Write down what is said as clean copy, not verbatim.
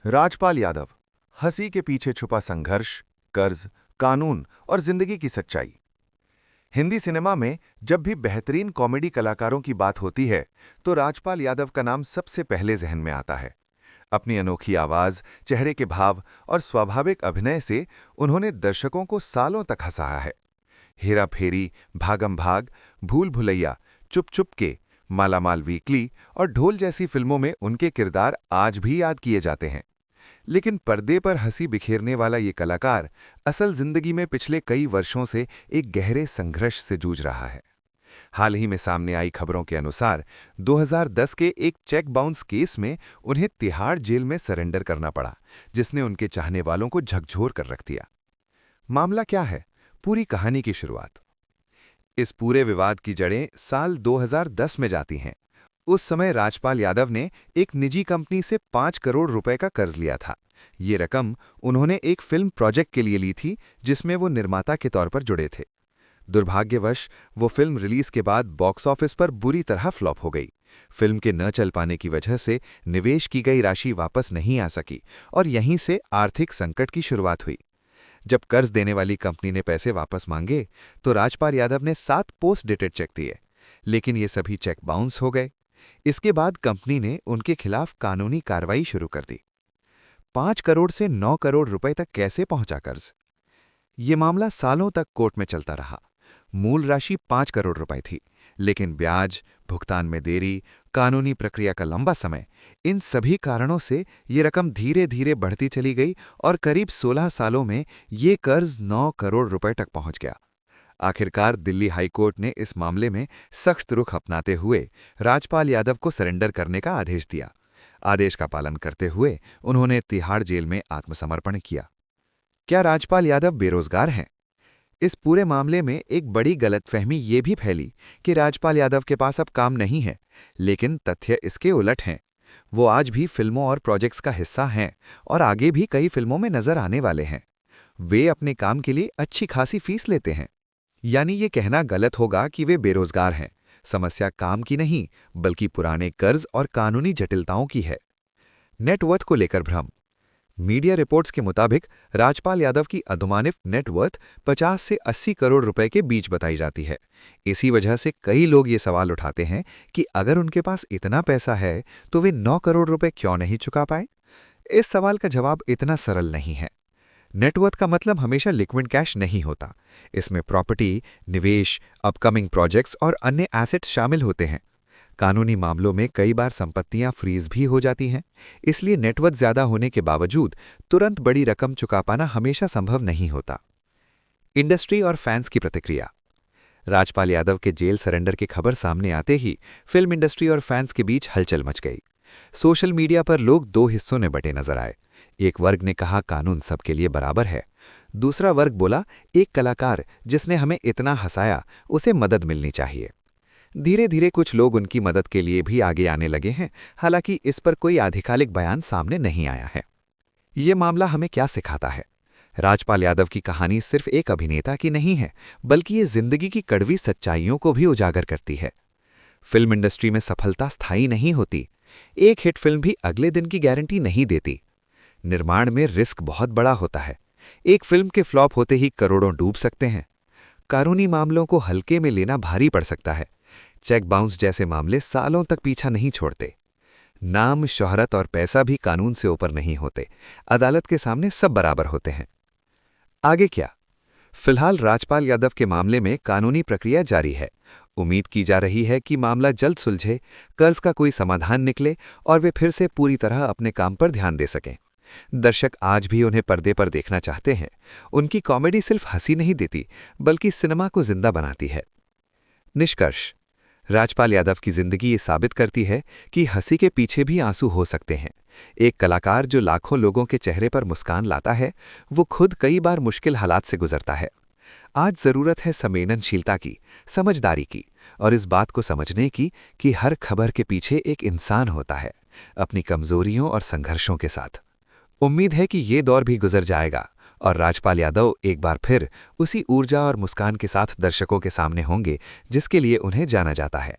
राजपाल यादव, हंसी के पीछे छुपा संघर्ष, कर्ज, कानून और जिंदगी की सच्चाई। हिंदी सिनेमा में जब भी बेहतरीन कॉमेडी कलाकारों की बात होती है तो राजपाल यादव का नाम सबसे पहले जहन में आता है। अपनी अनोखी आवाज, चेहरे के भाव और स्वाभाविक अभिनय से उन्होंने दर्शकों को सालों तक हंसाया है। हेरा फेरी, भागम भाग, भूल भुलैया, चुप चुप के, मालामाल वीकली और ढोल जैसी फिल्मों में उनके किरदार आज भी याद किए जाते हैं। लेकिन पर्दे पर हंसी बिखेरने वाला ये कलाकार असल जिंदगी में पिछले कई वर्षों से एक गहरे संघर्ष से जूझ रहा है। हाल ही में सामने आई खबरों के अनुसार 2010 के एक चेक बाउंस केस में उन्हें तिहाड़ जेल में सरेंडर करना पड़ा, जिसने उनके चाहने वालों को झकझोर कर रख दिया। मामला क्या है? पूरी कहानी की शुरुआत। इस पूरे विवाद की जड़ें साल 2010 में जाती हैं। उस समय राजपाल यादव ने एक निजी कंपनी से 5 करोड़ रुपए का कर्ज लिया था। ये रकम उन्होंने एक फिल्म प्रोजेक्ट के लिए ली थी, जिसमें वो निर्माता के तौर पर जुड़े थे। दुर्भाग्यवश वो फिल्म रिलीज के बाद बॉक्स ऑफिस पर बुरी तरह फ्लॉप हो गई। फिल्म के न चल पाने की वजह से निवेश की गई राशि वापस नहीं आ सकी और यहीं से आर्थिक संकट की शुरुआत हुई। जब कर्ज देने वाली कंपनी ने पैसे वापस मांगे तो राजपाल यादव ने 7 पोस्ट डेटेड चेक दिए, लेकिन ये सभी चेक बाउंस हो गए। इसके बाद कंपनी ने उनके खिलाफ कानूनी कार्रवाई शुरू कर दी। 5 करोड़ से 9 करोड़ रुपए तक कैसे पहुंचा कर्ज? ये मामला सालों तक कोर्ट में चलता रहा। मूल राशि 5 करोड़ रुपए थी, लेकिन ब्याज, भुगतान में देरी, कानूनी प्रक्रिया का लंबा समय, इन सभी कारणों से ये रकम धीरे धीरे बढ़ती चली गई और करीब 16 सालों में ये कर्ज 9 करोड़ रुपए तक पहुंच गया। आखिरकार दिल्ली हाईकोर्ट ने इस मामले में सख्त रुख अपनाते हुए राजपाल यादव को सरेंडर करने का आदेश दिया। आदेश का पालन करते हुए उन्होंने तिहाड़ जेल में आत्मसमर्पण किया। क्या राजपाल यादव बेरोजगार हैं? इस पूरे मामले में एक बड़ी गलतफहमी ये भी फैली कि राजपाल यादव के पास अब काम नहीं है, लेकिन तथ्य इसके उलट हैं। वो आज भी फिल्मों और प्रोजेक्ट्स का हिस्सा हैं और आगे भी कई फिल्मों में नजर आने वाले हैं। वे अपने काम के लिए अच्छी खासी फीस लेते हैं। यानी ये कहना गलत होगा कि वे बेरोजगार हैं। समस्या काम की नहीं, बल्कि पुराने कर्ज और कानूनी जटिलताओं की है। नेटवर्थ को लेकर भ्रम। मीडिया रिपोर्ट्स के मुताबिक राजपाल यादव की अनुमानित नेटवर्थ 50 से 80 करोड़ रुपए के बीच बताई जाती है। इसी वजह से कई लोग ये सवाल उठाते हैं कि अगर उनके पास इतना पैसा है तो वे 9 करोड़ रुपए क्यों नहीं चुका पाए? इस सवाल का जवाब इतना सरल नहीं है। नेटवर्थ का मतलब हमेशा लिक्विड कैश नहीं होता। इसमें प्रॉपर्टी, निवेश, अपकमिंग प्रोजेक्ट्स और अन्य एसेट्स शामिल होते हैं। कानूनी मामलों में कई बार संपत्तियां फ्रीज भी हो जाती हैं, इसलिए नेटवर्थ ज्यादा होने के बावजूद तुरंत बड़ी रकम चुका पाना हमेशा संभव नहीं होता। इंडस्ट्री और फैंस की प्रतिक्रिया। राजपाल यादव के जेल सरेंडर की खबर सामने आते ही फिल्म इंडस्ट्री और फैंस के बीच हलचल मच गई। सोशल मीडिया पर लोग 2 हिस्सों में बंटे नजर आए। एक वर्ग ने कहा कानून सबके लिए बराबर है। दूसरा वर्ग बोला एक कलाकार जिसने हमें इतना हंसाया, उसे मदद मिलनी चाहिए। धीरे धीरे कुछ लोग उनकी मदद के लिए भी आगे आने लगे हैं, हालांकि इस पर कोई आधिकारिक बयान सामने नहीं आया है। ये मामला हमें क्या सिखाता है? राजपाल यादव की कहानी सिर्फ एक अभिनेता की नहीं है, बल्कि ये जिंदगी की कड़वी सच्चाइयों को भी उजागर करती है। फिल्म इंडस्ट्री में सफलता स्थायी नहीं होती। एक हिट फिल्म भी अगले दिन की गारंटी नहीं देती। निर्माण में रिस्क बहुत बड़ा होता है। एक फिल्म के फ्लॉप होते ही करोड़ों डूब सकते हैं। कानूनी मामलों को हल्के में लेना भारी पड़ सकता है। चेक बाउंस जैसे मामले सालों तक पीछा नहीं छोड़ते। नाम, शोहरत और पैसा भी कानून से ऊपर नहीं होते। अदालत के सामने सब बराबर होते हैं। आगे क्या? फिलहाल राजपाल यादव के मामले में कानूनी प्रक्रिया जारी है। उम्मीद की जा रही है कि मामला जल्द सुलझे, कर्ज का कोई समाधान निकले और वे फिर से पूरी तरह अपने काम पर ध्यान दे सकें। दर्शक आज भी उन्हें पर्दे पर देखना चाहते हैं। उनकी कॉमेडी सिर्फ हंसी नहीं देती, बल्कि सिनेमा को जिंदा बनाती है। निष्कर्ष: राजपाल यादव की जिंदगी ये साबित करती है कि हंसी के पीछे भी आंसू हो सकते हैं। एक कलाकार जो लाखों लोगों के चेहरे पर मुस्कान लाता है, वो खुद कई बार मुश्किल हालात से गुजरता है। आज जरूरत है संवेदनशीलता की, समझदारी की और इस बात को समझने की कि हर खबर के पीछे एक इंसान होता है, अपनी कमजोरियों और संघर्षों के साथ। उम्मीद है कि ये दौर भी गुजर जाएगा और राजपाल यादव एक बार फिर उसी ऊर्जा और मुस्कान के साथ दर्शकों के सामने होंगे जिसके लिए उन्हें जाना जाता है।